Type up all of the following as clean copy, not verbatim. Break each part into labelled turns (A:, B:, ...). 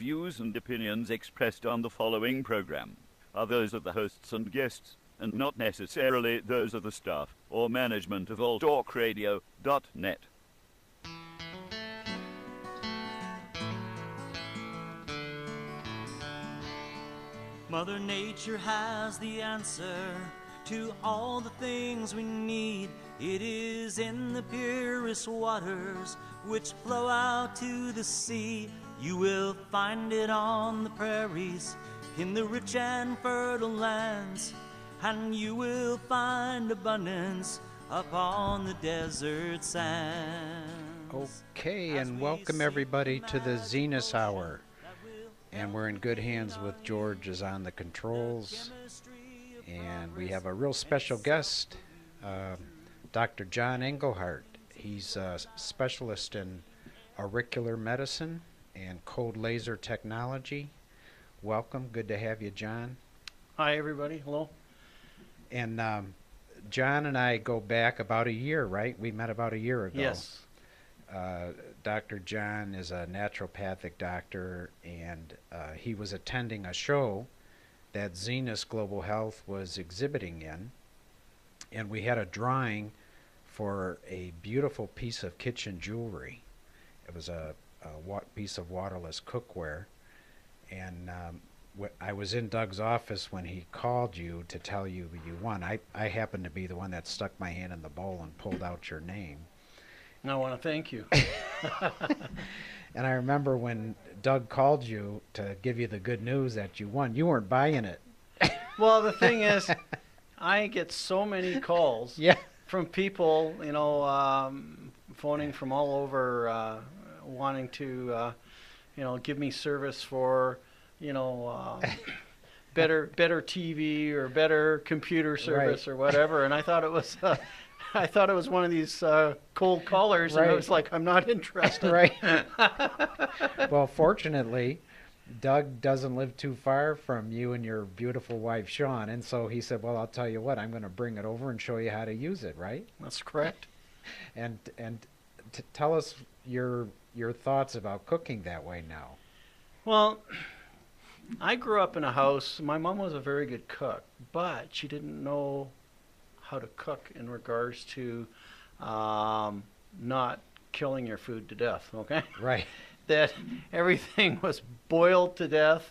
A: views and opinions expressed on the following program are those of the hosts and guests, and not necessarily those of the staff or management of alltalkradio.net.
B: Mother Nature has the answer to all the things we need. It is in the purest waters which flow out to the sea. You will find it on the prairies, in the rich and fertile lands, and you will find abundance upon the desert sands.
C: Okay, and welcome everybody to the Zenus Hour. And we're in good hands with George is on the controls. And we have a real special guest, Dr. John Engelhardt. He's a specialist in auricular medicine and cold laser technology. Welcome. Good to have you, John.
D: Hi, everybody. Hello.
C: And John and I go back about a year, right? We met about a year ago.
D: Yes.
C: Dr. John is a naturopathic doctor, and he was attending a show that Zenus Global Health was exhibiting in, and we had a drawing for a beautiful piece of kitchen jewelry. It was a piece of waterless cookware, and I was in Doug's office when he called you to tell you you won. I happened to be the one that stuck my hand in the bowl and pulled out your name.
D: I want to thank you.
C: And I remember when Doug called you to give you the good news that you won, you weren't buying it.
D: Well, the thing is, I get so many calls from people, phoning from all over, wanting to, give me service for, better TV or better computer service or whatever. And I thought it was... I thought it was one of these cold callers, and I was like, I'm not interested.
C: Right. Well, fortunately, Doug doesn't live too far from you and your beautiful wife, Sean, and so he said, well, I'll tell you what, I'm going to bring it over and show you how to use it, right?
D: That's correct.
C: And tell us your thoughts about cooking that way now.
D: Well, I grew up in a house. My mom was a very good cook, but she didn't know how to cook in regards to not killing your food to death, okay?
C: Right.
D: That everything was boiled to death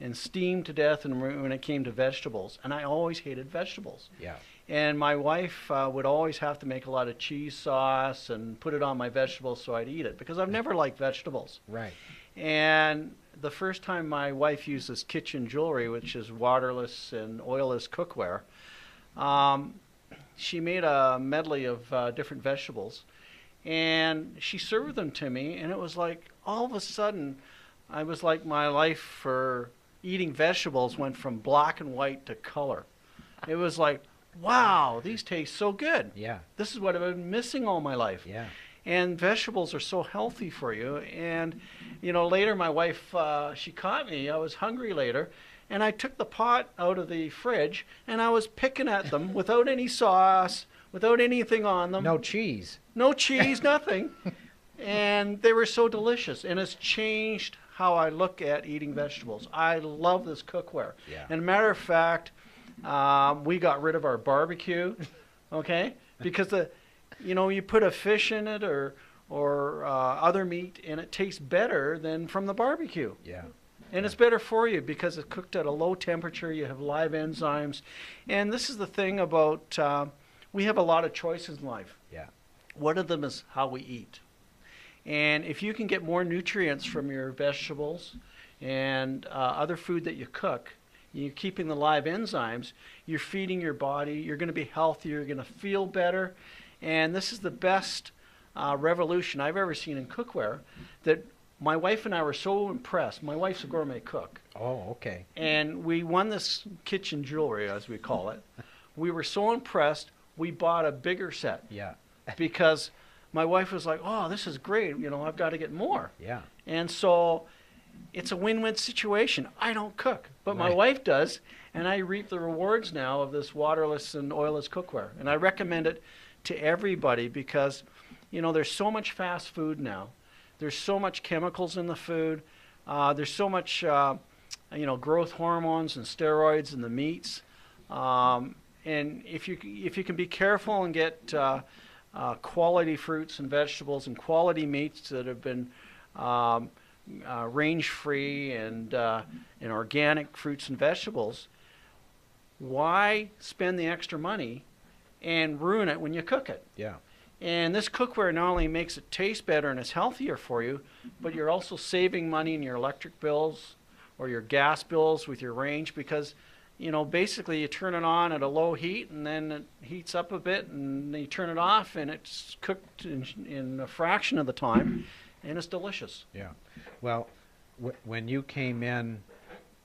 D: and steamed to death and when it came to vegetables. And I always hated vegetables.
C: Yeah.
D: And my wife would always have to make a lot of cheese sauce and put it on my vegetables so I'd eat it, because I've never liked vegetables.
C: Right.
D: And the first time my wife used this kitchen jewelry, which is waterless and oilless cookware, she made a medley of different vegetables, and she served them to me, and it was like all of a sudden I was like, my life for eating vegetables went from black and white to color. It was like, wow, these taste so good.
C: Yeah.
D: This is what I've been missing all my life.
C: Yeah.
D: And vegetables are so healthy for you. And, later my wife, she caught me. I was hungry later. And I took the pot out of the fridge, and I was picking at them without any sauce, without anything on them.
C: No cheese.
D: No cheese, nothing. And they were so delicious. And it's changed how I look at eating vegetables. I love this cookware.
C: Yeah.
D: And a matter of fact, we got rid of our barbecue, okay? Because you put a fish in it or other meat, and it tastes better than from the barbecue.
C: Yeah.
D: And it's better for you because it's cooked at a low temperature. You have live enzymes. And this is the thing about, we have a lot of choices in life.
C: Yeah.
D: One of them is how we eat. And if you can get more nutrients from your vegetables and other food that you cook, you're keeping the live enzymes, you're feeding your body, you're going to be healthier, you're going to feel better. And this is the best revolution I've ever seen in cookware, that my wife and I were so impressed. My wife's a gourmet cook.
C: Oh, okay.
D: And we won this kitchen jewelry, as we call it. We were so impressed, we bought a bigger set.
C: Yeah.
D: Because my wife was like, oh, this is great. I've got to get more.
C: Yeah.
D: And so it's a win-win situation. I don't cook, but my wife does. And I reap the rewards now of this waterless and oilless cookware. And I recommend it to everybody because, there's so much fast food now. There's so much chemicals in the food. There's so much, growth hormones and steroids in the meats. And if you can be careful and get quality fruits and vegetables and quality meats that have been range-free and organic fruits and vegetables, why spend the extra money and ruin it when you cook it?
C: Yeah.
D: And this cookware not only makes it taste better and it's healthier for you, but you're also saving money in your electric bills or your gas bills with your range, because basically you turn it on at a low heat and then it heats up a bit and then you turn it off and it's cooked in a fraction of the time and it's delicious.
C: Yeah. Well, when you came in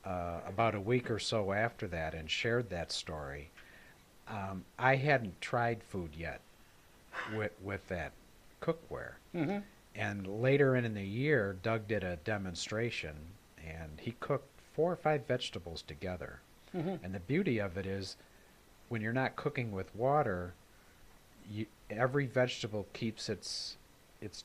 C: about a week or so after that and shared that story, I hadn't tried food yet with that cookware.
D: Mm-hmm.
C: And later in the year, Doug did a demonstration and he cooked 4 or 5 vegetables together.
D: Mm-hmm.
C: And the beauty of it is, when you're not cooking with water, every vegetable keeps its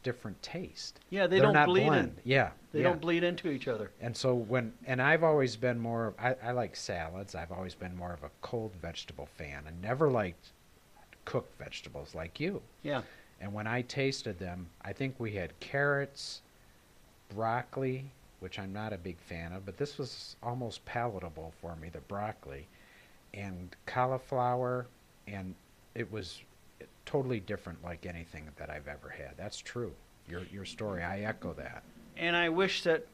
C: different taste.
D: Yeah, they're
C: don't
D: not
C: bleed
D: blend.
C: Yeah,
D: They don't bleed into each other.
C: And so I've always been more, I like salads. I've always been more of a cold vegetable fan. I never liked cooked vegetables like you.
D: Yeah.
C: And when I tasted them, I think we had carrots, broccoli, which I'm not a big fan of, but this was almost palatable for me, the broccoli, and cauliflower, and it was totally different like anything that I've ever had. That's true. Your story, I echo that.
D: And I wish that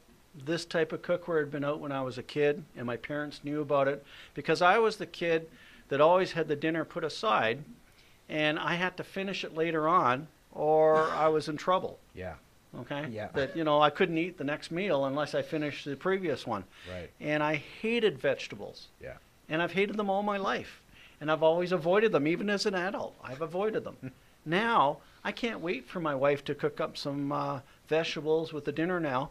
D: this type of cookware had been out when I was a kid and my parents knew about it, because I was the kid that always had the dinner put aside and I had to finish it later on or I was in trouble.
C: Yeah.
D: Okay?
C: Yeah.
D: That, I couldn't eat the next meal unless I finished the previous one.
C: Right.
D: And I hated vegetables.
C: Yeah.
D: And I've hated them all my life. And I've always avoided them, even as an adult. I've avoided them. Now, I can't wait for my wife to cook up some vegetables with the dinner now,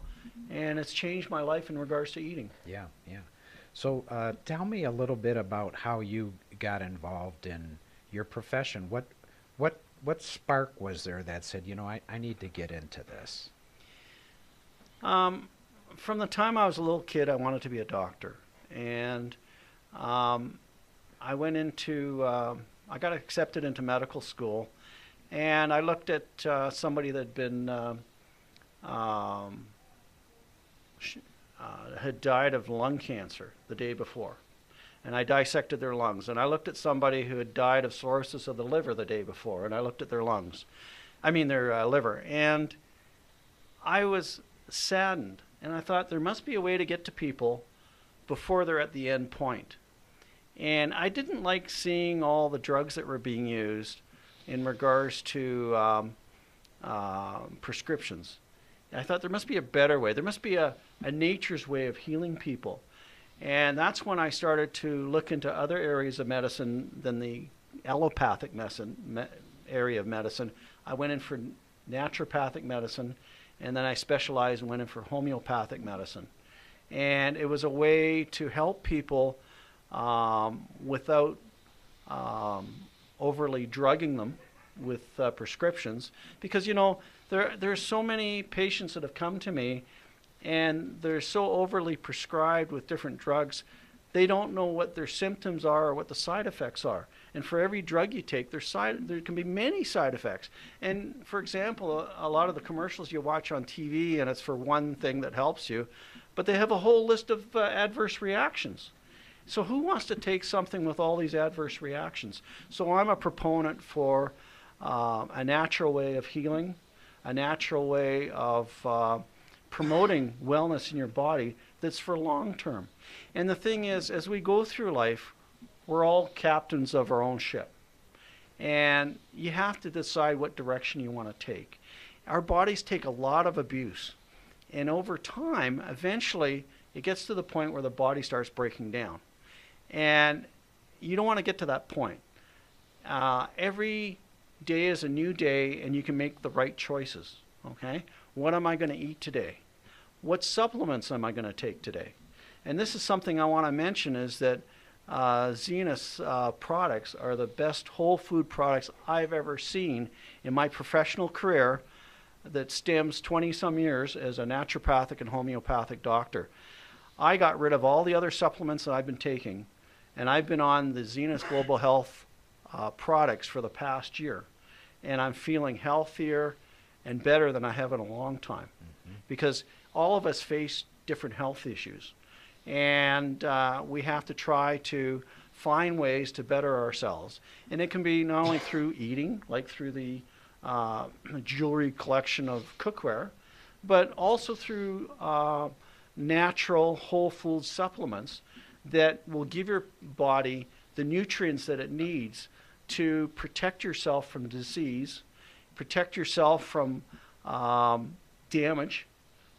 D: and it's changed my life in regards to eating.
C: Yeah, yeah. So tell me a little bit about how you got involved in your profession. What spark was there that said, I need to get into this?
D: From the time I was a little kid, I wanted to be a doctor. And I went into, I got accepted into medical school. And I looked at somebody that had been, had died of lung cancer the day before. And I dissected their lungs. And I looked at somebody who had died of cirrhosis of the liver the day before. And I looked at their their liver. And I was saddened. And I thought there must be a way to get to people before they're at the end point. And I didn't like seeing all the drugs that were being used in regards to prescriptions. I thought there must be a better way. There must be a nature's way of healing people. And that's when I started to look into other areas of medicine than the allopathic area of medicine. I went in for naturopathic medicine, and then I specialized and went in for homeopathic medicine. And it was a way to help people without overly drugging them with prescriptions, because there's so many patients that have come to me and they're so overly prescribed with different drugs, they don't know what their symptoms are or what the side effects are. And for every drug you take, there can be many side effects. And for example, a lot of the commercials you watch on TV, and it's for one thing that helps you, but they have a whole list of adverse reactions. So who wants to take something with all these adverse reactions? So I'm a proponent for a natural way of healing, a natural way of promoting wellness in your body that's for long term. And the thing is, as we go through life, we're all captains of our own ship. And you have to decide what direction you want to take. Our bodies take a lot of abuse. And over time, eventually, it gets to the point where the body starts breaking down. And you don't want to get to that point. Every day is a new day, and you can make the right choices. Okay? What am I going to eat today? What supplements am I going to take today? And this is something I want to mention, is that Zenus products are the best whole food products I've ever seen in my professional career. that stems 20-some years as a naturopathic and homeopathic doctor. I got rid of all the other supplements that I've been taking, and I've been on the Zenus Global Health products for the past year. And I'm feeling healthier and better than I have in a long time. Because all of us face different health issues. And we have to try to find ways to better ourselves. And it can be not only through eating, like through the jewelry collection of cookware, but also through natural whole food supplements that will give your body the nutrients that it needs to protect yourself from disease, protect yourself from damage,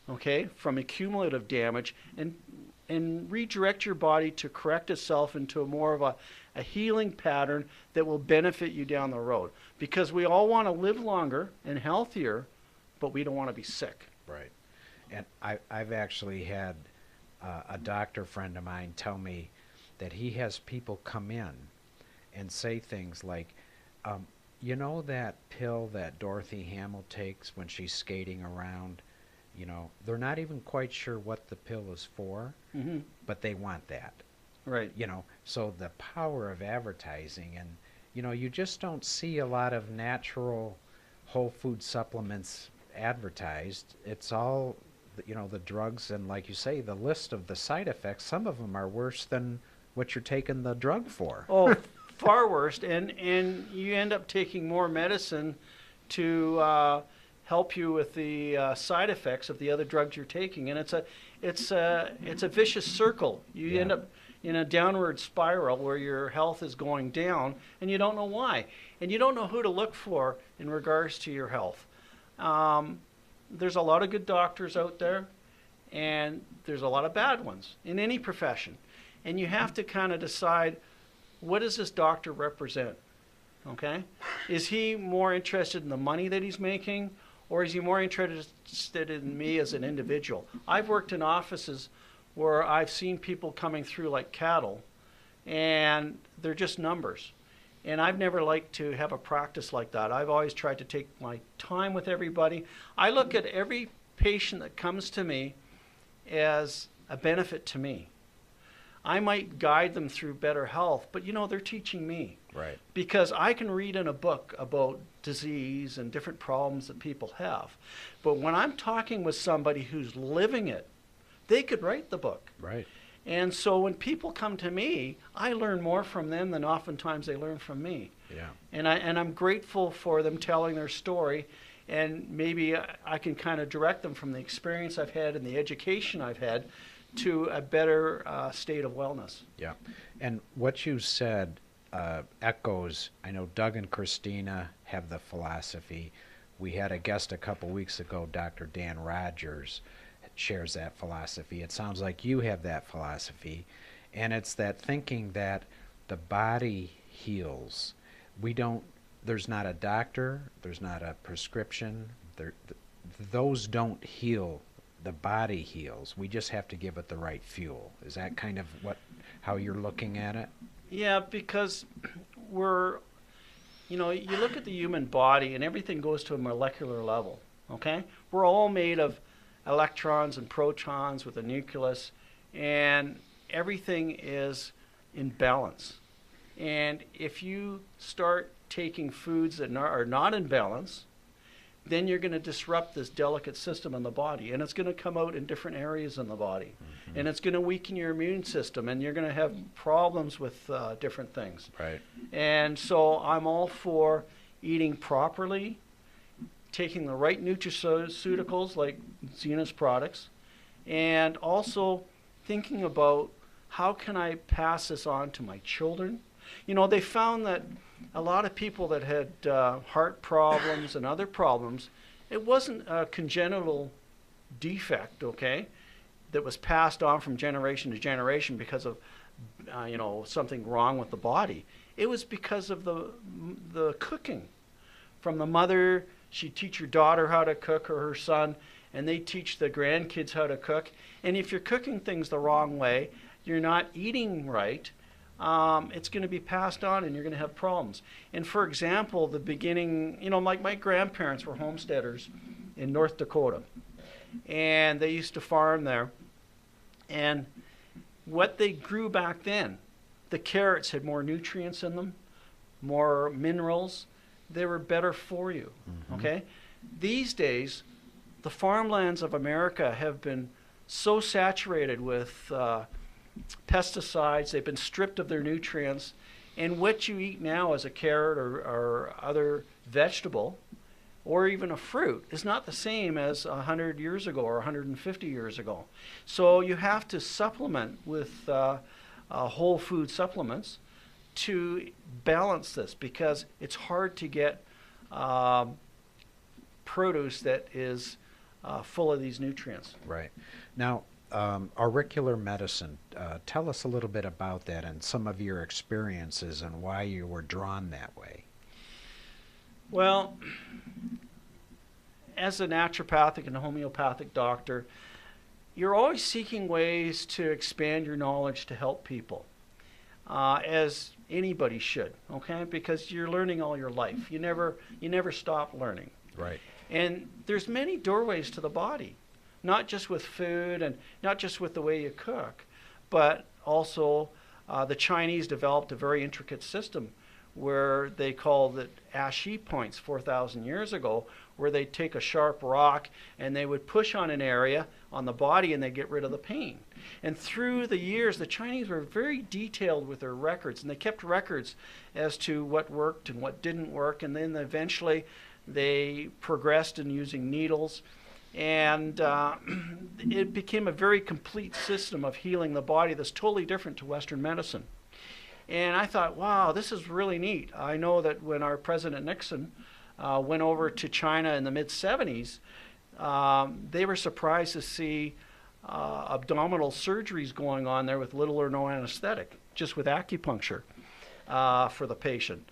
D: okay, from accumulative damage, and redirect your body to correct itself into more of a healing pattern that will benefit you down the road. Because we all want to live longer and healthier, but we don't want to be sick.
C: Right. And I've actually had a doctor friend of mine tell me that he has people come in and say things like, you know that pill that Dorothy Hamill takes when she's skating around? You know, they're not even quite sure what the pill is for, but they want that.
D: Right.
C: You know, so the power of advertising, and, you know, you just don't see a lot of natural whole food supplements advertised. It's all, you know, the drugs, and like you say, the list of the side effects, some of them are worse than what you're taking the drug for.
D: Oh, far worse. And you end up taking more medicine to help you with the side effects of the other drugs you're taking, and it's a vicious circle. You end up in a downward spiral where your health is going down, and you don't know why, and you don't know who to look for in regards to your health. There's a lot of good doctors out there, and there's a lot of bad ones in any profession, and you have to kind of decide, what does this doctor represent? Okay, is he more interested in the money that he's making, or is he more interested in me as an individual? I've worked in offices where I've seen people coming through like cattle, and they're just numbers. And I've never liked to have a practice like that. I've always tried to take my time with everybody. I look at every patient that comes to me as a benefit to me. I might guide them through better health, but you know, they're teaching me.
C: Right.
D: Because I can read in a book about disease and different problems that people have. But when I'm talking with somebody who's living it, they could write the book.
C: Right.
D: And so when people come to me, I learn more from them than oftentimes they learn from me.
C: Yeah.
D: And I'm grateful for them telling their story, and maybe I can kind of direct them from the experience I've had and the education I've had to a better state of wellness.
C: Yeah. And what you said echoes, I know Doug and Christina have the philosophy. We had a guest a couple weeks ago, Dr. Dan Rogers, shares that philosophy. It sounds like you have that philosophy. And it's that thinking that the body heals. There's not a doctor, there's not a prescription, those don't heal. The body heals. We just have to give it the right fuel. Is that kind of how you're looking at it?
D: Yeah, because you look at the human body and everything goes to a molecular level, okay? We're all made of electrons and protons with a nucleus, and everything is in balance. And if you start taking foods that are not in balance, then you're going to disrupt this delicate system in the body, and it's going to come out in different areas in the body. And it's going to weaken your immune system, and you're going to have problems with different things.
C: Right.
D: And so I'm all for eating properly, taking the right nutraceuticals like Zenus products, and also thinking about how can I pass this on to my children. You know, they found that a lot of people that had heart problems and other problems, it wasn't a congenital defect, okay, that was passed on from generation to generation because of, something wrong with the body. It was because of the cooking. From the mother, she'd teach her daughter how to cook, or her son, and they teach the grandkids how to cook. And if you're cooking things the wrong way, you're not eating right, it's going to be passed on and you're going to have problems. And for example, the beginning, like my grandparents were homesteaders, in North Dakota. And they used to farm there. And what they grew back then, the carrots had more nutrients in them, more minerals. They were better for you. Okay? These days, the farmlands of America have been so saturated with pesticides, they've been stripped of their nutrients, and what you eat now as a carrot or other vegetable or even a fruit is not the same as 100 years ago or 150 years ago. So you have to supplement with whole food supplements to balance this, because it's hard to get produce that is full of these nutrients.
C: Right. Now, auricular medicine, tell us a little bit about that and some of your experiences and why you were drawn that way.
D: Well, as a naturopathic and a homeopathic doctor, you're always seeking ways to expand your knowledge to help people, as anybody should, okay? Because you're learning all your life. You never stop learning.
C: Right.
D: And there's many doorways to the body, not just with food and not just with the way you cook, but also the Chinese developed a very intricate system where they called it ashi points 4,000 years ago, where they'd take a sharp rock and they would push on an area on the body and they'd get rid of the pain. And through the years, the Chinese were very detailed with their records, and they kept records as to what worked and what didn't work, and then eventually they progressed in using needles, and it became a very complete system of healing the body that's totally different to Western medicine. And I thought, wow, this is really neat. I know that when our President Nixon went over to China in the mid-'70s, they were surprised to see abdominal surgeries going on there with little or no anesthetic, just with acupuncture for the patient.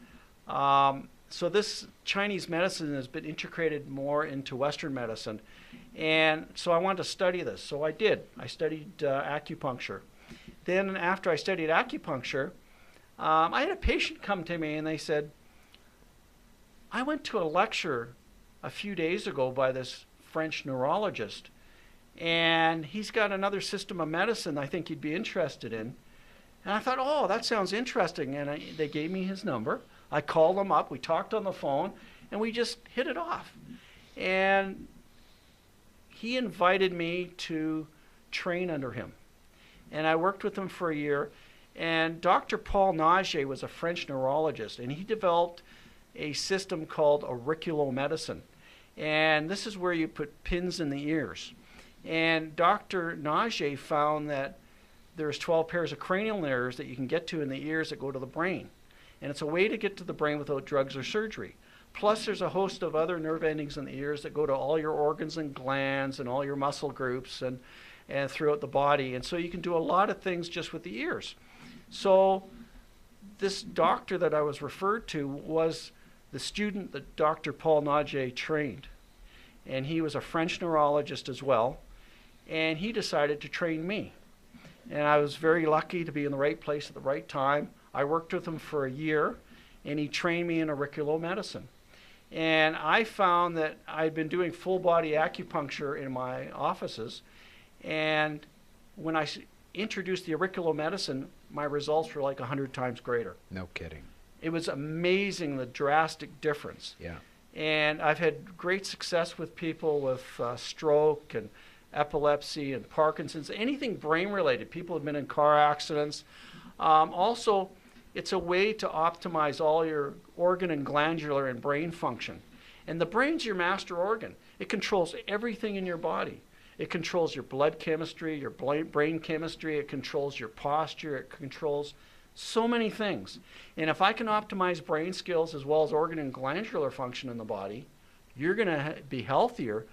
D: So this Chinese medicine has been integrated more into Western medicine. And so I wanted to study this. So I did. I studied acupuncture. Then after I studied acupuncture, I had a patient come to me and they said, I went to a lecture a few days ago by this French neurologist, and he's got another system of medicine I think you'd be interested in. And I thought, oh, that sounds interesting. And they gave me his number. I called him up. We talked on the phone, and we just hit it off. And he invited me to train under him. And I worked with him for a year. And Dr. Paul Nager was a French neurologist, and he developed a system called auriculomedicine. And this is where you put pins in the ears. And Dr. Nager found that there's 12 pairs of cranial nerves that you can get to in the ears that go to the brain. And it's a way to get to the brain without drugs or surgery. Plus, there's a host of other nerve endings in the ears that go to all your organs and glands and all your muscle groups and throughout the body. And so you can do a lot of things just with the ears. So this doctor that I was referred to was the student that Dr. Paul Nager trained. And he was a French neurologist as well. And he decided to train me. And I was very lucky to be in the right place at the right time. I worked with him for a year, and he trained me in auriculomedicine. And I found that I'd been doing full-body acupuncture in my offices, and when I introduced the auriculomedicine, my results were like 100 times greater.
C: No kidding.
D: It was amazing, the drastic difference.
C: Yeah.
D: And I've had great success with people with stroke and epilepsy and Parkinson's, anything brain-related. People have been in car accidents. Also, it's a way to optimize all your organ and glandular and brain function. And the brain's your master organ. It controls everything in your body. It controls your blood chemistry, your brain chemistry. It controls your posture. It controls so many things. And if I can optimize brain skills as well as organ and glandular function in the body, you're going to be healthier.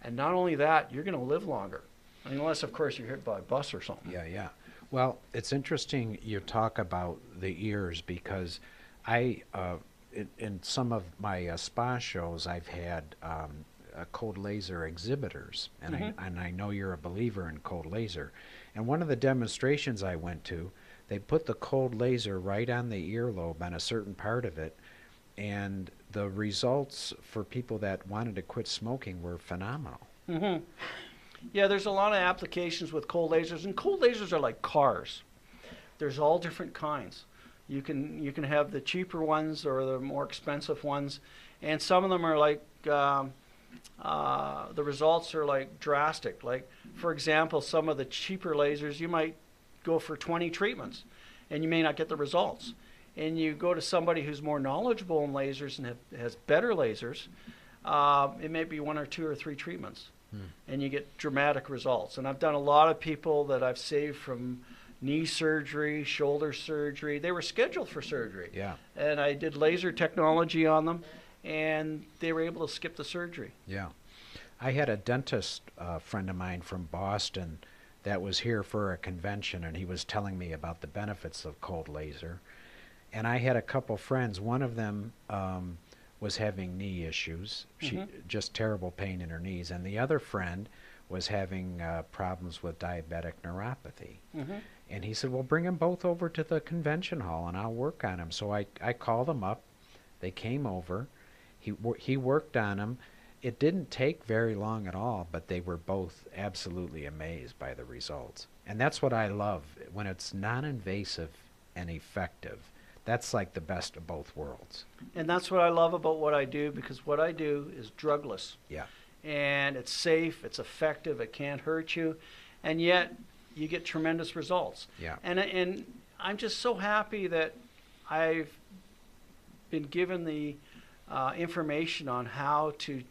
D: And not only that, you're going to live longer. Unless, of course, you're hit by a bus or something.
C: Yeah, yeah. Well, it's interesting you talk about the ears, because I, in some of my spa shows, I've had cold laser exhibitors, and I know you're a believer in cold laser. And one of the demonstrations I went to, they put the cold laser right on the earlobe on a certain part of it, and the results for people that wanted to quit smoking were phenomenal.
D: Mm-hmm. Yeah, there's a lot of applications with cold lasers, and cold lasers are like cars. There's all different kinds. You can have the cheaper ones or the more expensive ones, and some of them are like the results are like drastic. Like, for example, some of the cheaper lasers, you might go for 20 treatments, and you may not get the results. And you go to somebody who's more knowledgeable in lasers and has better lasers, it may be 1 or 2 or 3 treatments, and you get dramatic results. And I've done a lot of people that I've saved from knee surgery, shoulder surgery. They were scheduled for surgery.
C: Yeah.
D: And I did laser technology on them, and they were able to skip the surgery.
C: Yeah. I had a dentist friend of mine from Boston that was here for a convention, and he was telling me about the benefits of cold laser. And I had a couple friends. One of them was having knee issues, just terrible pain in her knees. And the other friend was having problems with diabetic neuropathy. And he said, well, bring them both over to the convention hall, and I'll work on them. So I called them up. They came over. He worked on them. It didn't take very long at all, but they were both absolutely amazed by the results. And that's what I love, when it's non-invasive and effective. That's like the best of both worlds.
D: And that's what I love about what I do, because what I do is drugless.
C: Yeah.
D: And it's safe, it's effective, it can't hurt you, and yet you get tremendous results.
C: Yeah.
D: And I'm just so happy that I've been given the information on how to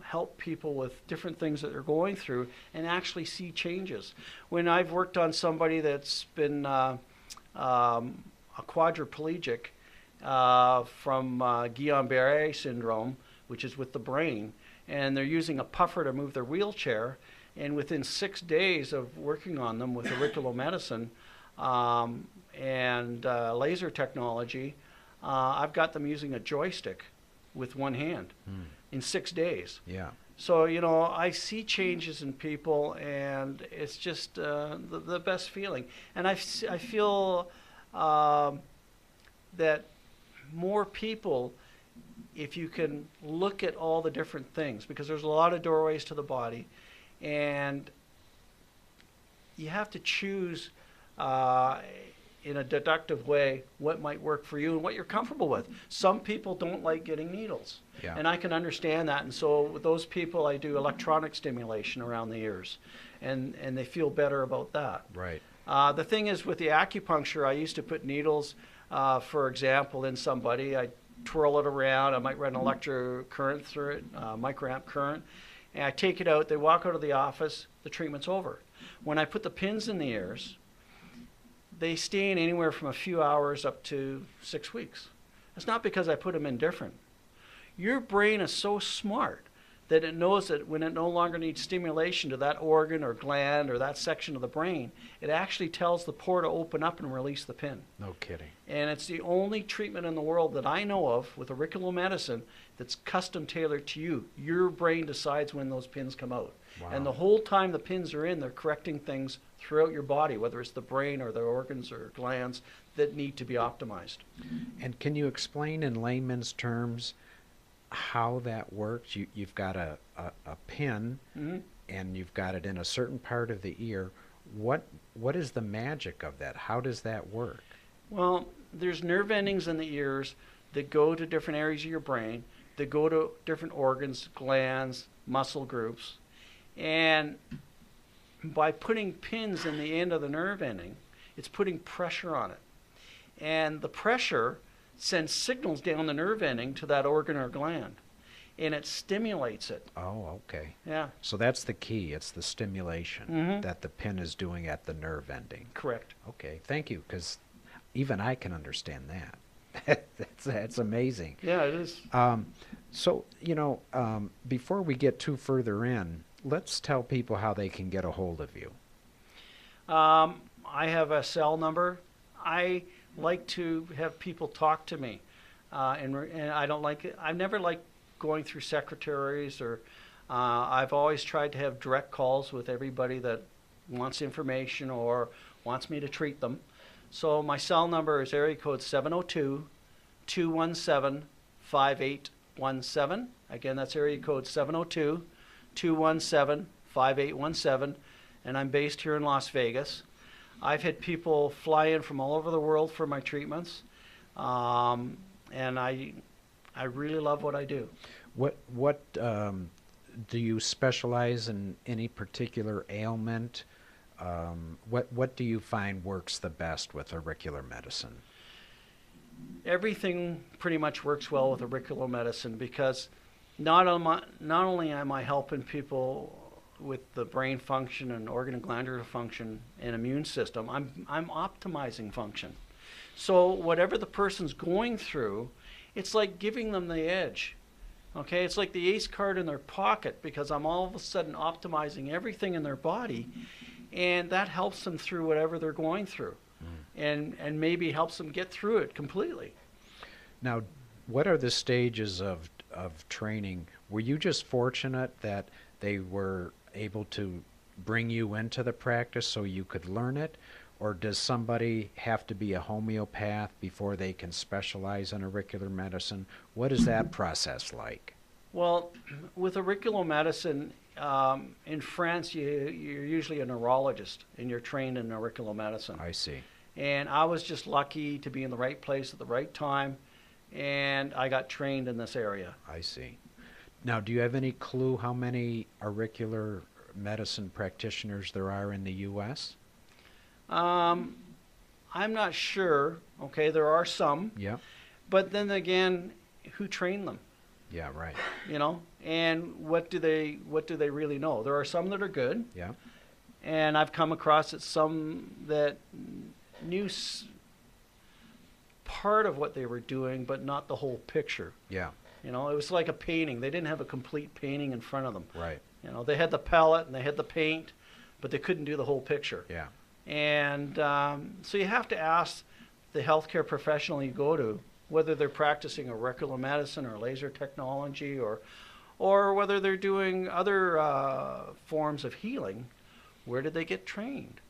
D: help people with different things that they're going through and actually see changes. When I've worked on somebody that's been a quadriplegic from Guillain-Barré syndrome, which is with the brain, and they're using a puffer to move their wheelchair, and within 6 days of working on them with auricular medicine and laser technology, I've got them using a joystick with one hand in 6 days.
C: Yeah.
D: So, you know, I see changes in people, and it's just the best feeling. And I feel that more people, if you can look at all the different things, because there's a lot of doorways to the body, and you have to choose in a deductive way what might work for you and what you're comfortable with. Some people don't like getting needles, and I can understand that. And so with those people, I do electronic stimulation around the ears, and they feel better about that.
C: Right.
D: The thing is, with the acupuncture, I used to put needles, for example, in somebody. I twirl it around. I might run an electric current through it, microamp current, and I take it out. They walk out of the office. The treatment's over. When I put the pins in the ears, they stay in anywhere from a few hours up to 6 weeks. It's not because I put them in different. Your brain is so smart that it knows that when it no longer needs stimulation to that organ or gland or that section of the brain, it actually tells the pore to open up and release the pin.
C: No kidding.
D: And it's the only treatment in the world that I know of with auricular medicine that's custom tailored to you. Your brain decides when those pins come out.
C: Wow.
D: And the whole time the pins are in, they're correcting things throughout your body, whether it's the brain or the organs or glands that need to be optimized.
C: And can you explain in layman's terms how that works? You've got a pin, and you've got it in a certain part of the ear. What is the magic of that? How does that work?
D: Well, there's nerve endings in the ears that go to different areas of your brain, that go to different organs, glands, muscle groups. And by putting pins in the end of the nerve ending, it's putting pressure on it. And the pressure sends signals down the nerve ending to that organ or gland, and it stimulates it.
C: Oh, okay.
D: Yeah.
C: So that's the key. It's the stimulation that the pin is doing at the nerve ending.
D: Correct.
C: Okay, thank you, because even I can understand that. That's amazing.
D: Yeah, it is.
C: So, you know, before we get too further in, let's tell people how they can get a hold of you.
D: I have a cell number. I like to have people talk to me, and I don't like it. I've never liked going through secretaries, or I've always tried to have direct calls with everybody that wants information or wants me to treat them. So my cell number is area code 702-217-5700. 5817. Again, that's area code 702-217-5817, and I'm based here in Las Vegas. I've had people fly in from all over the world for my treatments, and I really love what I do.
C: What do you specialize in any particular ailment? What do you find works the best with auricular medicine?
D: Everything pretty much works well with auricular medicine because not only am I helping people with the brain function and organ and glandular function and immune system, I'm optimizing function. So whatever the person's going through, it's like giving them the edge. Okay, it's like the ace card in their pocket because I'm all of a sudden optimizing everything in their body, and that helps them through whatever they're going through, and maybe helps them get through it completely.
C: Now, what are the stages of training? Were you just fortunate that they were able to bring you into the practice so you could learn it? Or does somebody have to be a homeopath before they can specialize in auricular medicine? What is that process like?
D: Well, with auricular medicine, in France, you're usually a neurologist, and you're trained in auricular medicine.
C: I see.
D: And I was just lucky to be in the right place at the right time, and I got trained in this area.
C: I see. Now, do you have any clue how many auricular medicine practitioners there are in the U.S.?
D: I'm not sure. Okay, there are some.
C: Yeah.
D: But then again, who trained them?
C: Yeah, right.
D: You know, and what do they really know? There are some that are good.
C: Yeah.
D: And I've come across some that knew part of what they were doing, but not the whole picture.
C: Yeah.
D: You know, it was like a painting. They didn't have a complete painting in front of them.
C: Right.
D: You know, they had the palette and they had the paint, but they couldn't do the whole picture.
C: Yeah.
D: And so you have to ask the healthcare professional you go to whether they're practicing auricular medicine or laser technology or whether they're doing other forms of healing. Where did they get trained?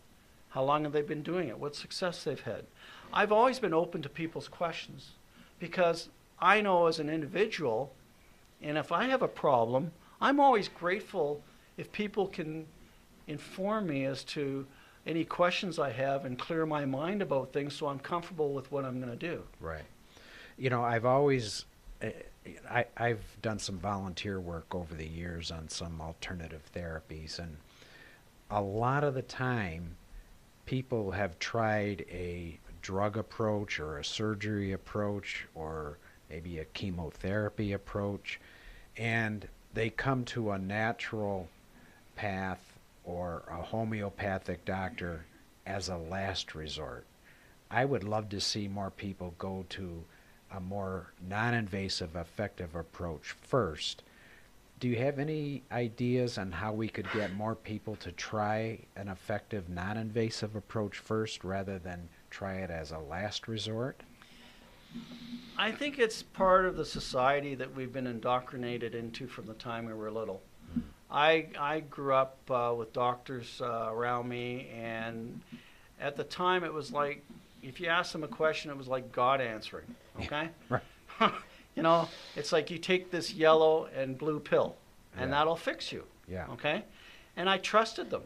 D: How long have they been doing it? What success they've had? I've always been open to people's questions because I know as an individual, and if I have a problem, I'm always grateful if people can inform me as to any questions I have and clear my mind about things so I'm comfortable with what I'm going to do.
C: Right. You know, I've always, I've done some volunteer work over the years on some alternative therapies, and a lot of the time people have tried a drug approach or a surgery approach or maybe a chemotherapy approach, and they come to a natural path or a homeopathic doctor as a last resort. I would love to see more people go to a more non-invasive, effective approach first. Do you have any ideas on how we could get more people to try an effective, non-invasive approach first rather than try it as a last resort?
D: I think it's part of the society that we've been indoctrinated into from the time we were little. I grew up with doctors around me, and at the time it was like, if you asked them a question, it was like God answering, okay?
C: Right.
D: You know, it's like you take this yellow and blue pill, and that'll fix you, okay? And I trusted them.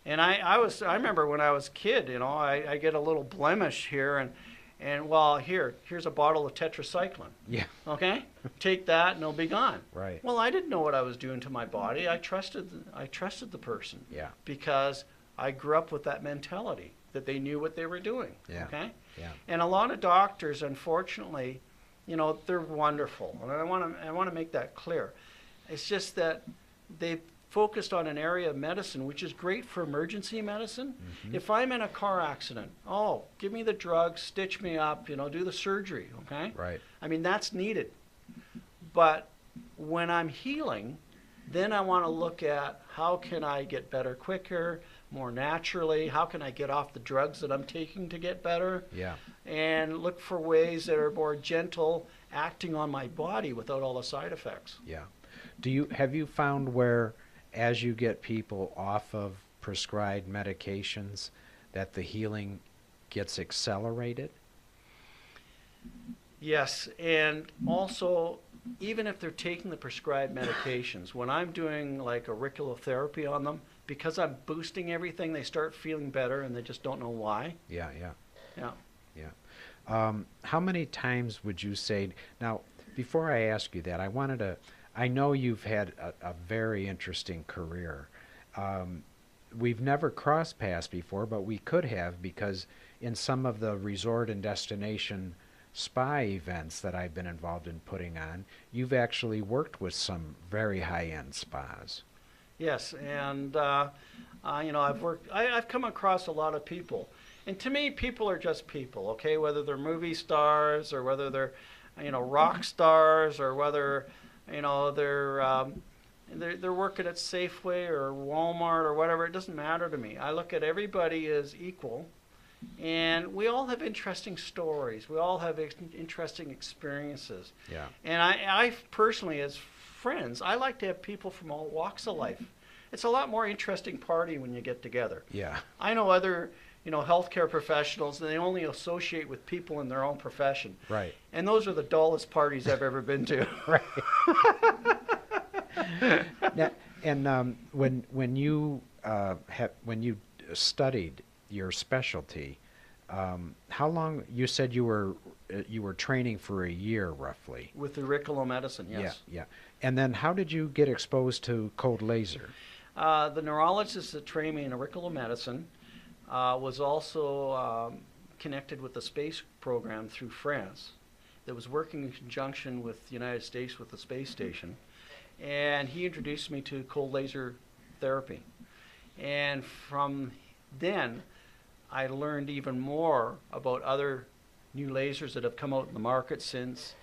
D: And I remember when I was a kid, you know, I get a little blemish here, and well, here's a bottle of tetracycline.
C: Yeah.
D: Okay? Take that and it'll be gone.
C: Right.
D: Well, I didn't know what I was doing to my body. I trusted the person.
C: Yeah.
D: Because I grew up with that mentality that they knew what they were doing.
C: Yeah.
D: Okay?
C: Yeah.
D: And a lot of doctors, unfortunately, you know, they're wonderful. And I want to make that clear. It's just that they focused on an area of medicine which is great for emergency medicine. Mm-hmm. If I'm in a car accident, give me the drugs, stitch me up, you know, do the surgery, okay?
C: Right.
D: I mean, that's needed. But when I'm healing, then I want to look at how can I get better quicker, more naturally, how can I get off the drugs that I'm taking to get better?
C: Yeah.
D: And look for ways that are more gentle, acting on my body without all the side effects.
C: Yeah. Have you found where as you get people off of prescribed medications that the healing gets accelerated?
D: Yes, and also, even if they're taking the prescribed medications, when I'm doing like auriculotherapy on them, because I'm boosting everything, they start feeling better and they just don't know why.
C: Yeah, yeah,
D: Yeah.
C: yeah. How many times would you say, now, before I ask you that, I know you've had a very interesting career. We've never crossed paths before, but we could have, because in some of the resort and destination spa events that I've been involved in putting on, you've actually worked with some very high-end spas.
D: Yes, and I've come across a lot of people, and to me, people are just people. Okay, whether they're movie stars or whether they're, rock stars, or whether, they're working at Safeway or Walmart or whatever. It doesn't matter to me. I look at everybody as equal, and we all have interesting stories. We all have interesting experiences.
C: Yeah.
D: And I personally, as friends, I like to have people from all walks of life. It's a lot more interesting party when you get together.
C: Yeah.
D: I know other, healthcare professionals, and they only associate with people in their own profession.
C: Right.
D: And those are the dullest parties I've ever been to.
C: Right. Now, and when you studied your specialty, how long? You said you were training for a year, roughly.
D: With auriculomedicine, yes.
C: Yeah, yeah. And then how did you get exposed to cold laser?
D: The neurologist that trained me in auriculomedicine was also connected with the space program through France that was working in conjunction with the United States with the space station. And he introduced me to cold laser therapy. And from then, I learned even more about other new lasers that have come out in the market since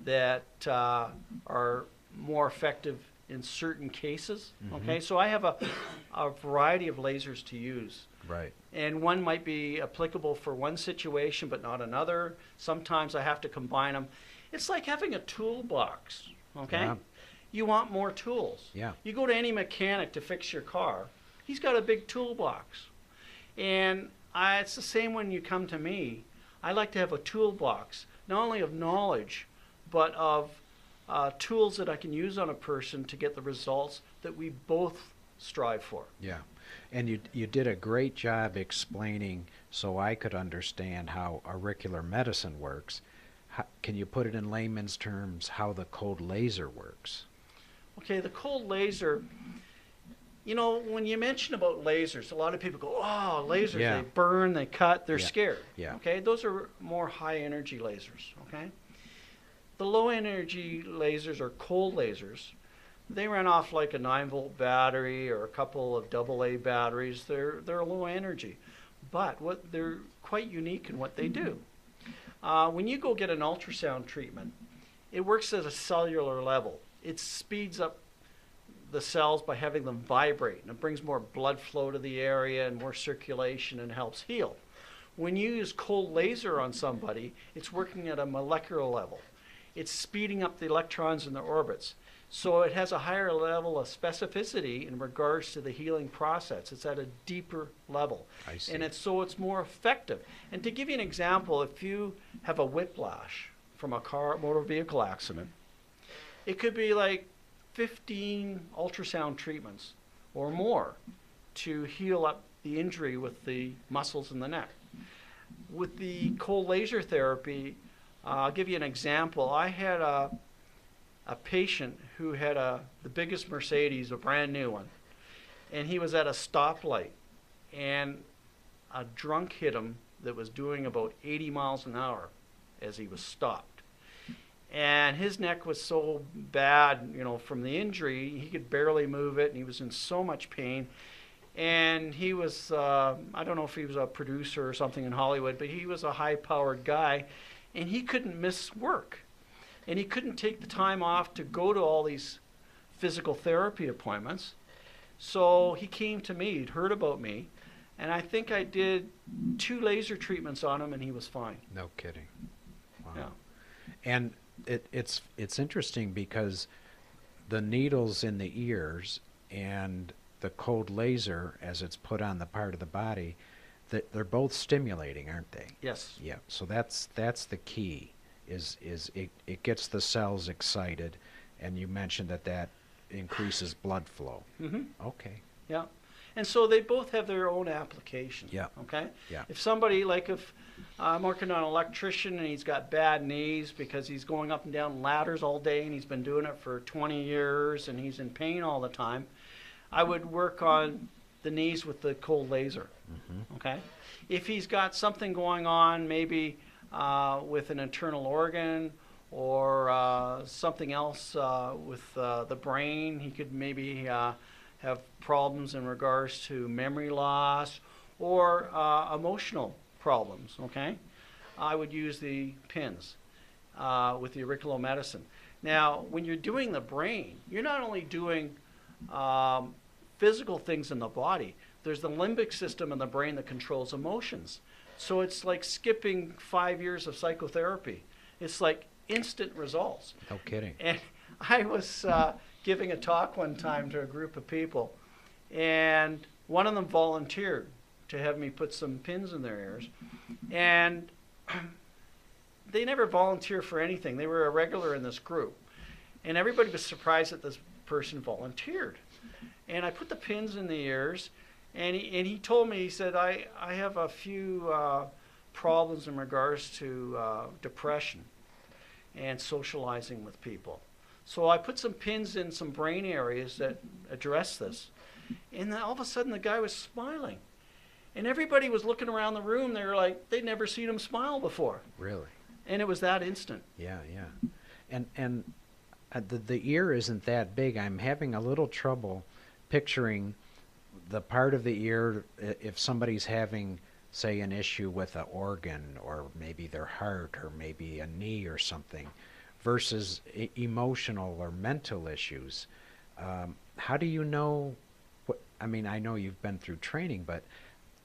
D: that are more effective in certain cases. Mm-hmm. Okay, so I have a variety of lasers to use.
C: Right.
D: And one might be applicable for one situation but not another. Sometimes I have to combine them. It's like having a toolbox, okay?
C: Yeah.
D: You want more tools.
C: Yeah.
D: You go to any mechanic to fix your car, he's got a big toolbox. And it's the same when you come to me. I like to have a toolbox, not only of knowledge, but of tools that I can use on a person to get the results that we both strive for.
C: Yeah. And you did a great job explaining, so I could understand how auricular medicine works. Can you put it in layman's terms how the cold laser works?
D: Okay, the cold laser, when you mention about lasers, a lot of people go, oh, lasers,
C: Yeah.
D: they burn, they cut, they're
C: Yeah.
D: scared.
C: Yeah.
D: Okay, those are more high energy lasers, okay? The low energy lasers are cold lasers. They run off like a 9-volt battery or a couple of AA batteries. They're low energy, but they're quite unique in what they do. When you go get an ultrasound treatment, it works at a cellular level. It speeds up the cells by having them vibrate, and it brings more blood flow to the area and more circulation and helps heal. When you use cold laser on somebody, it's working at a molecular level. It's speeding up the electrons in their orbits. So it has a higher level of specificity in regards to the healing process. It's at a deeper level.
C: I see.
D: And it's more effective. And to give you an example, if you have a whiplash from a motor vehicle accident, it could be like 15 ultrasound treatments or more to heal up the injury with the muscles in the neck. With the cold laser therapy, I'll give you an example. I had a patient who had the biggest Mercedes, a brand new one, and he was at a stoplight, and a drunk hit him that was doing about 80 miles an hour as he was stopped. And his neck was so bad, from the injury, he could barely move it, and he was in so much pain. And he was, I don't know if he was a producer or something in Hollywood, but he was a high-powered guy, and he couldn't miss work. And he couldn't take the time off to go to all these physical therapy appointments. So he came to me, he'd heard about me, and I think I did 2 laser treatments on him, and he was fine.
C: No kidding. Wow.
D: Yeah.
C: And it's interesting because the needles in the ears and the cold laser, as it's put on the part of the body, they're both stimulating, aren't they?
D: Yes.
C: Yeah. So that's the key. It gets the cells excited, and you mentioned that increases blood flow.
D: Mm-hmm.
C: Okay.
D: Yeah. And so they both have their own application.
C: Yeah.
D: Okay?
C: Yeah.
D: If somebody, like if I'm working on an electrician and he's got bad knees because he's going up and down ladders all day and he's been doing it for 20 years and he's in pain all the time, I would work on the knees with the cold laser.
C: Mm-hmm.
D: Okay? If he's got something going on, maybe with an internal organ or something else with the brain, he could maybe have problems in regards to memory loss or emotional problems, okay? I would use the pins with the auriculomedicine. Now, when you're doing the brain, you're not only doing physical things in the body, there's the limbic system in the brain that controls emotions. So it's like skipping 5 years of psychotherapy. It's like instant results.
C: No kidding.
D: And I was giving a talk one time to a group of people, and one of them volunteered to have me put some pins in their ears. And they never volunteer for anything. They were a regular in this group. And everybody was surprised that this person volunteered. And I put the pins in the ears, and he told me, he said, I have a few problems in regards to depression and socializing with people. So I put some pins in some brain areas that address this. And then all of a sudden the guy was smiling. And everybody was looking around the room. They were like, they'd never seen him smile before.
C: Really?
D: And it was that instant.
C: Yeah, yeah. And the ear isn't that big. I'm having a little trouble picturing the part of the ear if somebody's having, say, an issue with an organ or maybe their heart or maybe a knee or something versus emotional or mental issues. How do you know I mean, I know you've been through training, but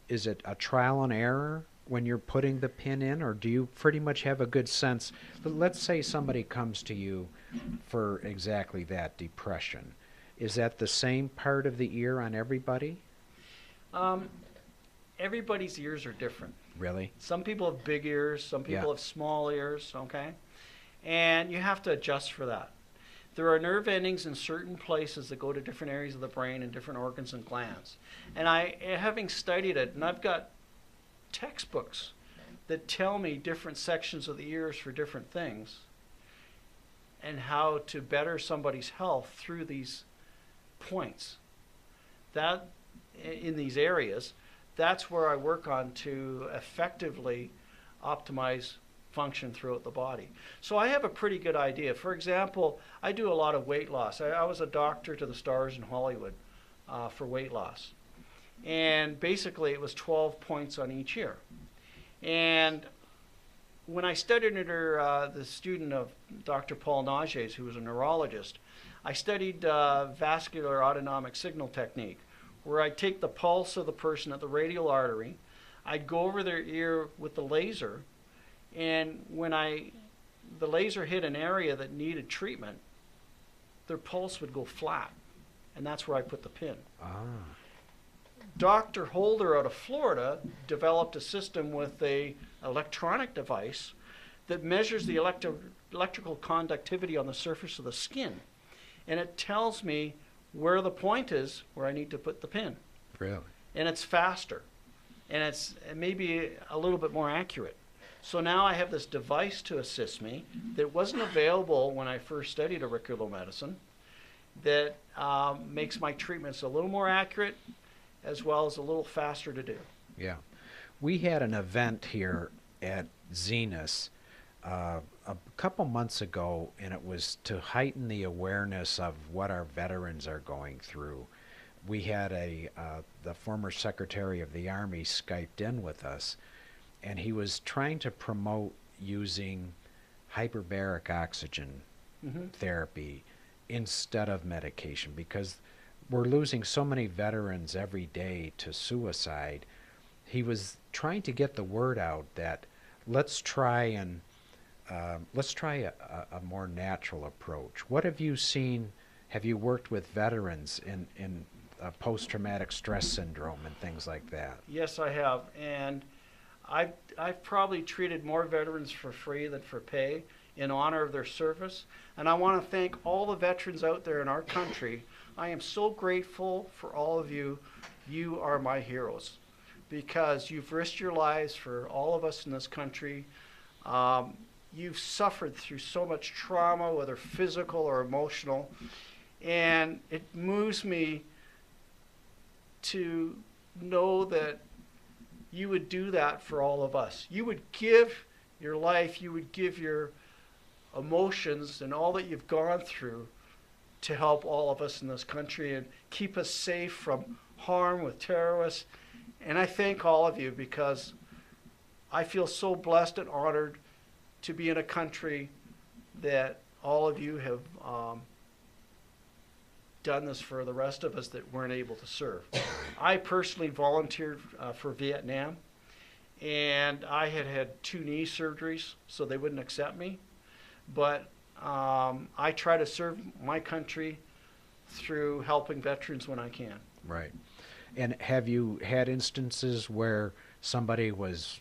C: is it a trial and error when you're putting the pin in, or do you pretty much have a good sense? Let's say somebody comes to you for exactly that, depression. Is that the same part of the ear on everybody?
D: Everybody's ears are different.
C: Really?
D: Some people have big ears, some people have small ears, okay? And you have to adjust for that. There are nerve endings in certain places that go to different areas of the brain and different organs and glands. And having studied it, and I've got textbooks that tell me different sections of the ears for different things and how to better somebody's health through these points. That, in these areas, that's where I work on to effectively optimize function throughout the body. So I have a pretty good idea. For example, I do a lot of weight loss. I was a doctor to the stars in Hollywood for weight loss. And basically it was 12 points on each ear. And when I studied under the student of Dr. Paul Nages, who was a neurologist, I studied vascular autonomic signal technique, where I'd take the pulse of the person at the radial artery, I'd go over their ear with the laser, and when the laser hit an area that needed treatment, their pulse would go flat, and that's where I put the pin. Dr. Holder out of Florida developed a system with a electronic device that measures the electrical conductivity on the surface of the skin, and it tells me where the point is where I need to put the pin.
C: Really?
D: And it's faster, and it's maybe a little bit more accurate. So now I have this device to assist me that wasn't available when I first studied auriculomedicine that makes my treatments a little more accurate as well as a little faster to do.
C: Yeah. We had an event here at Zenus a couple months ago, and it was to heighten the awareness of what our veterans are going through. We had the former Secretary of the Army Skyped in with us, and he was trying to promote using hyperbaric oxygen therapy instead of medication, because we're losing so many veterans every day to suicide. He was trying to get the word out that let's try a more natural approach. What have you seen? Have you worked with veterans in post-traumatic stress syndrome and things like that?
D: Yes, I have. And I've probably treated more veterans for free than for pay in honor of their service. And I want to thank all the veterans out there in our country. I am so grateful for all of you. You are my heroes because you've risked your lives for all of us in this country. You've suffered through so much trauma, whether physical or emotional, and it moves me to know that you would do that for all of us. You would give your life, you would give your emotions and all that you've gone through to help all of us in this country and keep us safe from harm with terrorists. And I thank all of you because I feel so blessed and honored to be in a country that all of you have done this for the rest of us that weren't able to serve. I personally volunteered for Vietnam, and I had 2 knee surgeries, so they wouldn't accept me. But I try to serve my country through helping veterans when I can.
C: Right. And have you had instances where somebody was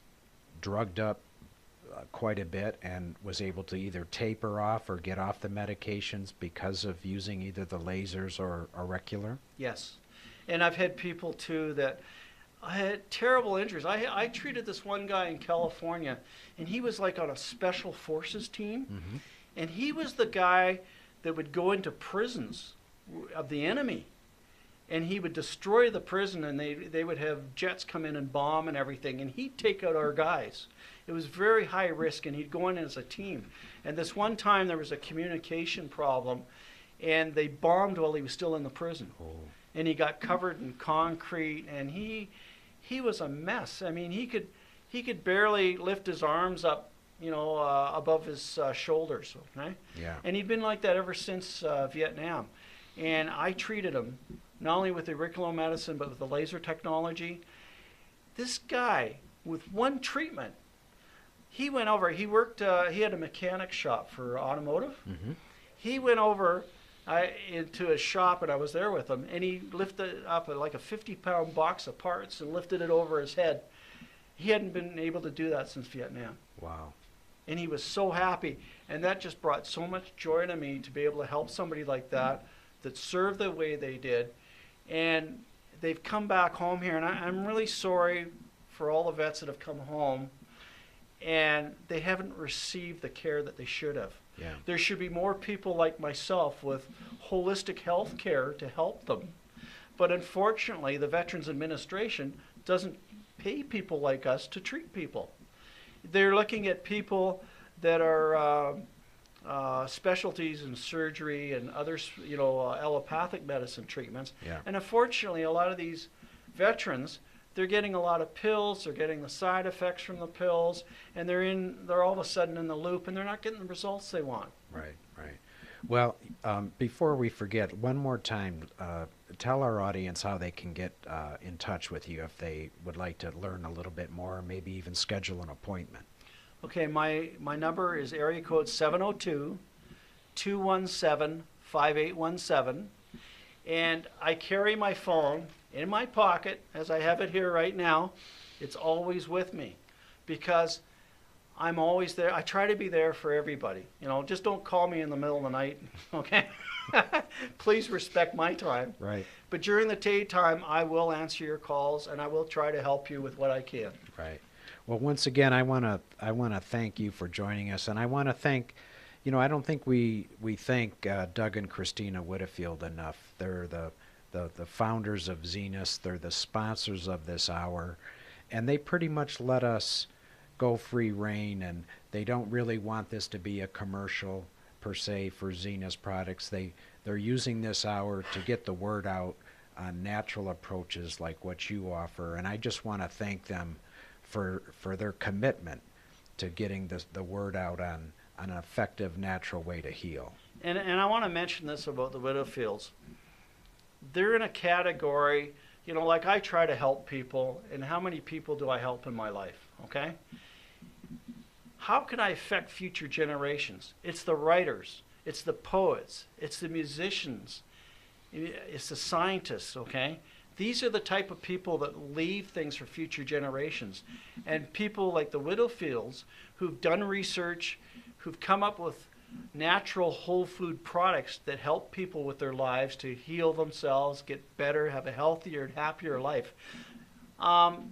C: drugged up quite a bit and was able to either taper off or get off the medications because of using either the lasers or auricular?
D: Yes. And I've had people too that I had terrible injuries. I treated this one guy in California, and he was like on a special forces team.
C: Mm-hmm.
D: And he was the guy that would go into prisons of the enemy. And he would destroy the prison, and they would have jets come in and bomb and everything, and he'd take out our guys. It was very high risk, and he'd go in as a team. And this one time there was a communication problem, and they bombed while he was still in the prison.
C: Oh.
D: And he got covered in concrete, and he was a mess. I mean, he could barely lift his arms up, above his shoulders. Okay?
C: Yeah.
D: And he'd been like that ever since Vietnam. And I treated him not only with auricular medicine but with the laser technology. This guy, with one treatment, he went over. He worked. He had a mechanic shop for automotive.
C: Mm-hmm.
D: He went over into a shop, and I was there with him, and he lifted up like a 50-pound box of parts and lifted it over his head. He hadn't been able to do that since Vietnam.
C: Wow.
D: And he was so happy, and that just brought so much joy to me to be able to help somebody like that served the way they did. And they've come back home here, and I'm really sorry for all the vets that have come home, and they haven't received the care that they should have.
C: Yeah.
D: There should be more people like myself with holistic health care to help them. But unfortunately, the Veterans Administration doesn't pay people like us to treat people. They're looking at people that are specialties in surgery and other, allopathic medicine treatments.
C: Yeah.
D: And unfortunately, a lot of these veterans, they're getting a lot of pills, they're getting the side effects from the pills, and they're all of a sudden in the loop, and they're not getting the results they want.
C: Right, right. Well, before we forget, one more time, tell our audience how they can get in touch with you if they would like to learn a little bit more, maybe even schedule an appointment.
D: Okay, my number is area code 702-217-5817, and I carry my phone in my pocket as I have it here right now. It's always with me because I'm always there. I try to be there for everybody. Just don't call me in the middle of the night, okay? Please respect my time.
C: Right.
D: But during the daytime, I will answer your calls, and I will try to help you with what I can.
C: Right. Well, once again, I want to thank you for joining us, and I want to thank, I don't think we thank Doug and Christina Whitfield enough. They're the founders of Zenus. They're the sponsors of this hour, and they pretty much let us go free reign, and they don't really want this to be a commercial per se for Zenus products. They're using this hour to get the word out on natural approaches like what you offer, and I just want to thank them for their commitment to getting the word out on an effective natural way to heal.
D: And I want to mention this about the Whitfields. They're in a category, like I try to help people, and how many people do I help in my life, okay? How can I affect future generations? It's the writers, it's the poets, it's the musicians, it's the scientists, okay? These are the type of people that leave things for future generations. And people like the Widowfields who've done research, who've come up with natural whole food products that help people with their lives to heal themselves, get better, have a healthier and happier life.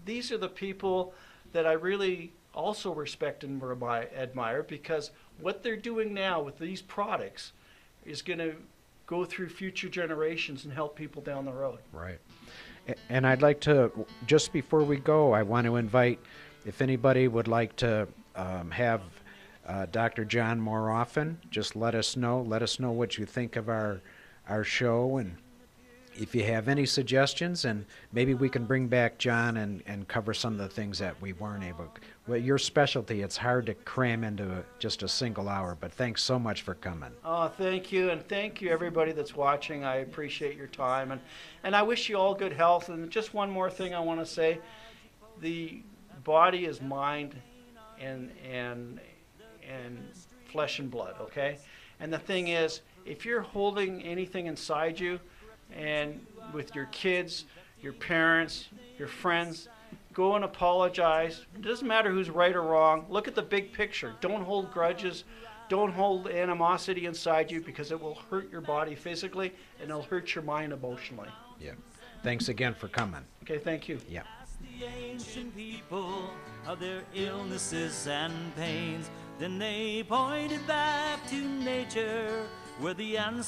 D: These are the people that I really also respect and admire, because what they're doing now with these products is going to go through future generations and help people down the road.
C: Right. And I'd like to, just before we go, I want to invite, if anybody would like to have Dr. John more often, just let us know. Let us know what you think of our show, and if you have any suggestions, and maybe we can bring back John and cover some of the things that we weren't able. Well, your specialty, it's hard to cram into just a single hour, but thanks so much for coming.
D: Oh, thank you, and thank you everybody that's watching. I appreciate your time, and I wish you all good health. And just one more thing I want to say: the body is mind and flesh and blood, okay? And the thing is, if you're holding anything inside you, and with your kids, your parents, your friends, go and apologize. It doesn't matter who's right or wrong. Look at the big picture. Don't hold grudges. Don't hold animosity inside you, because it will hurt your body physically and it'll hurt your mind emotionally.
C: Yeah. Thanks again for coming.
D: Okay, thank you.
C: Yeah.
B: The ancient people of their illnesses and pains, then they pointed back to nature, where the answer